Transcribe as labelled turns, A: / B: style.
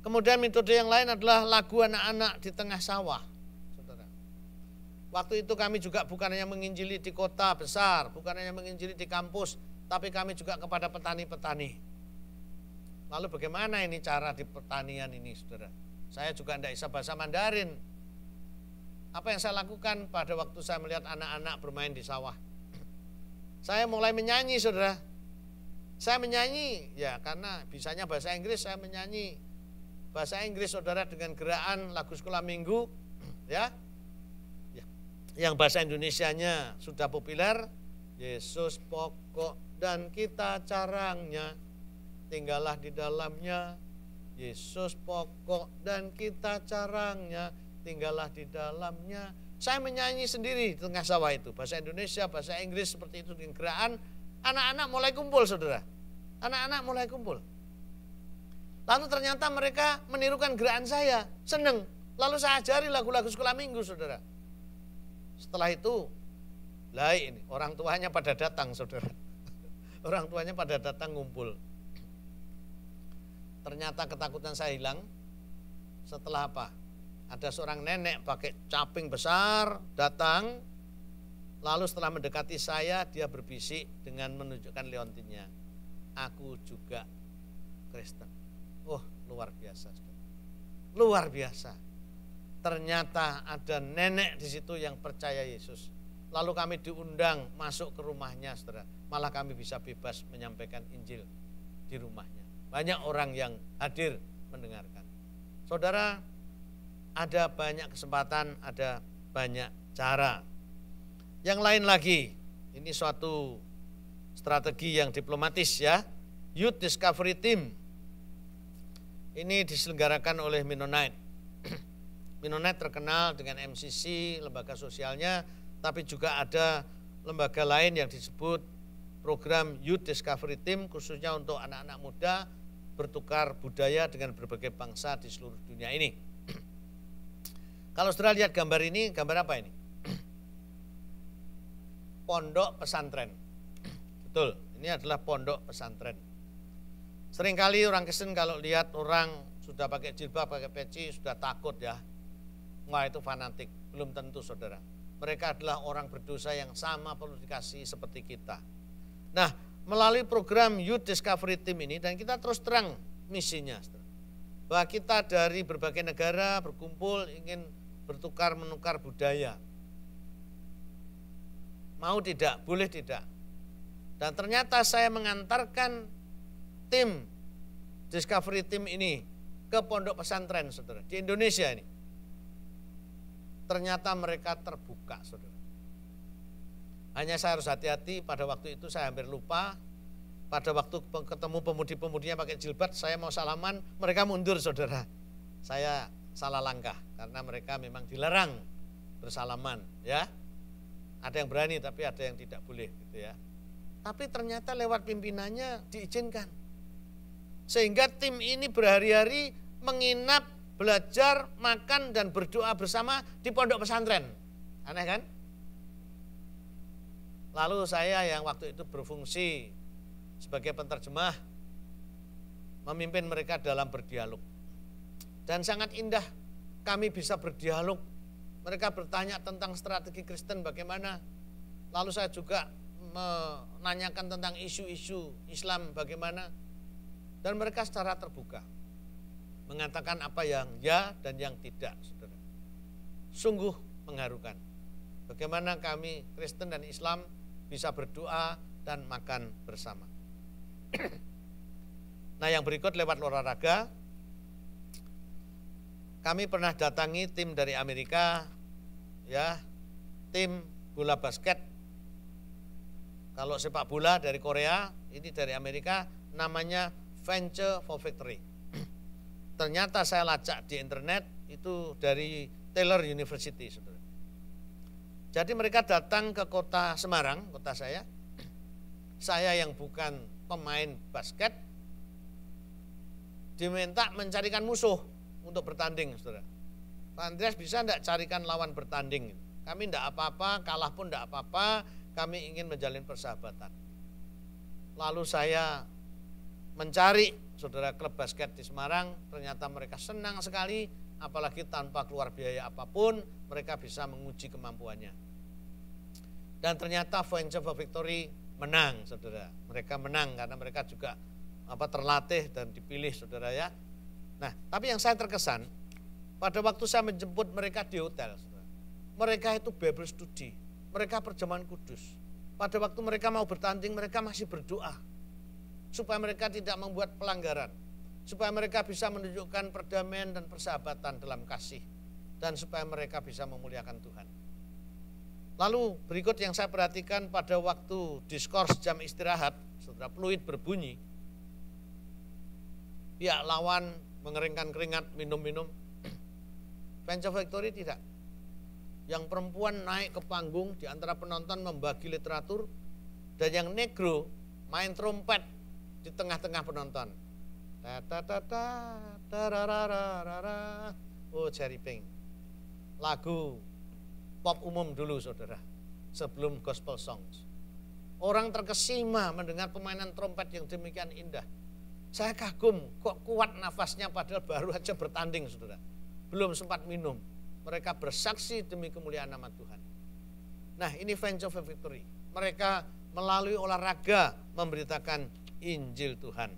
A: Kemudian metode yang lain adalah lagu anak-anak di tengah sawah. Saudara. Waktu itu kami juga bukan hanya menginjili di kota besar, bukan hanya menginjili di kampus, tapi kami juga kepada petani-petani. Lalu bagaimana ini cara di pertanian ini, saudara? Saya juga tidak bisa bahasa Mandarin. Apa yang saya lakukan pada waktu saya melihat anak-anak bermain di sawah? Saya mulai menyanyi, saudara. Saya menyanyi, ya karena bisanya bahasa Inggris, saya menyanyi bahasa Inggris, saudara, dengan gerakan lagu sekolah minggu, ya. Yang bahasa Indonesianya sudah populer, Yesus pokok dan kita carangnya, tinggallah di dalamnya. Yesus pokok dan kita carangnya, tinggallah di dalamnya. Saya menyanyi sendiri di tengah sawah itu, bahasa Indonesia, bahasa Inggris seperti itu dengan gerakan. Anak-anak mulai kumpul, saudara. Anak-anak mulai kumpul. Lalu ternyata mereka menirukan gerakan saya, seneng. Lalu saya ajari lagu-lagu sekolah minggu, saudara. Setelah itu, ini orang tuanya pada datang, saudara. Orang tuanya pada datang ngumpul. Ternyata ketakutan saya hilang. Setelah apa? Ada seorang nenek pakai caping besar datang. Lalu setelah mendekati saya, dia berbisik dengan menunjukkan liontinnya. Aku juga Kristen. Oh, luar biasa, saudara. Luar biasa. Ternyata ada nenek di situ yang percaya Yesus. Lalu kami diundang masuk ke rumahnya, saudara. Malah kami bisa bebas menyampaikan Injil di rumahnya. Banyak orang yang hadir mendengarkan. Saudara, ada banyak kesempatan, ada banyak cara. Yang lain lagi, ini suatu strategi yang diplomatis ya. Youth Discovery Team. Ini diselenggarakan oleh Mennonite. Mennonite terkenal dengan MCC, lembaga sosialnya, tapi juga ada lembaga lain yang disebut program Youth Discovery Team, khususnya untuk anak-anak muda bertukar budaya dengan berbagai bangsa di seluruh dunia ini. Kalau saudara lihat gambar ini, gambar apa ini? Pondok pesantren. Betul, ini adalah pondok pesantren. Seringkali orang Kristen kalau lihat orang sudah pakai jilbab, pakai peci, sudah takut ya. Wah, itu fanatik. Belum tentu, saudara. Mereka adalah orang berdosa yang sama perlu dikasihi seperti kita. Nah, melalui program Youth Discovery Team ini, dan kita terus terang misinya, saudara, bahwa kita dari berbagai negara berkumpul ingin bertukar menukar budaya. Mau tidak, boleh tidak. Dan ternyata saya mengantarkan tim Discovery Team ini ke pondok pesantren, saudara, di Indonesia ini. Ternyata mereka terbuka, saudara. Hanya saya harus hati-hati, pada waktu itu saya hampir lupa. Pada waktu ketemu pemudi-pemudinya pakai jilbab, saya mau salaman, mereka mundur, saudara. Saya salah langkah, karena mereka memang dilarang bersalaman, ya. Ada yang berani, tapi ada yang tidak boleh, gitu ya. Tapi ternyata lewat pimpinannya diizinkan. Sehingga tim ini berhari-hari menginap, belajar, makan, dan berdoa bersama di pondok pesantren. Aneh kan? Lalu saya yang waktu itu berfungsi sebagai penterjemah, memimpin mereka dalam berdialog. Dan sangat indah kami bisa berdialog. Mereka bertanya tentang strategi Kristen bagaimana. Lalu saya juga menanyakan tentang isu-isu Islam bagaimana. Dan mereka secara terbuka mengatakan apa yang ya dan yang tidak, saudara. Sungguh mengharukan. Bagaimana kami Kristen dan Islam bisa berdoa dan makan bersama. Nah, yang berikut lewat olahraga. Kami pernah datangi tim dari Amerika, ya, tim bola basket. Kalau sepak bola dari Korea, ini dari Amerika, namanya Venture for Victory. Ternyata saya lacak di internet, itu dari Taylor University, saudara. Jadi mereka datang ke kota Semarang, kota saya. Saya yang bukan pemain basket, diminta mencarikan musuh untuk bertanding, saudara. Pak Andreas, bisa enggak carikan lawan bertanding? Kami enggak apa-apa, kalah pun enggak apa-apa, kami ingin menjalin persahabatan. Lalu saya mencari saudara, klub basket di Semarang, ternyata mereka senang sekali, apalagi tanpa keluar biaya apapun, mereka bisa menguji kemampuannya. Dan ternyata Venture for Victory menang, saudara. Mereka menang karena mereka juga terlatih dan dipilih, saudara ya. Nah, tapi yang saya terkesan, pada waktu saya menjemput mereka di hotel, saudara, mereka itu Bible study, mereka perjamuan kudus. Pada waktu mereka mau bertanding, mereka masih berdoa supaya mereka tidak membuat pelanggaran, supaya mereka bisa menunjukkan perdamaian dan persahabatan dalam kasih, dan supaya mereka bisa memuliakan Tuhan. Lalu berikut yang saya perhatikan pada waktu diskors jam istirahat, saudara, peluit berbunyi, pihak lawan mengeringkan keringat, minum-minum. Venture Victory tidak. Yang perempuan naik ke panggung di antara penonton membagi literatur, dan yang negro main trompet di tengah-tengah penonton. Oh, Jerry Pink. Lagu pop umum dulu, saudara, sebelum gospel songs. Orang terkesima mendengar permainan trompet yang demikian indah. Saya kagum, kok kuat nafasnya padahal baru aja bertanding, saudara. Belum sempat minum. Mereka bersaksi demi kemuliaan nama Tuhan. Nah, ini Venture for Victory. Mereka melalui olahraga memberitakan Injil Tuhan.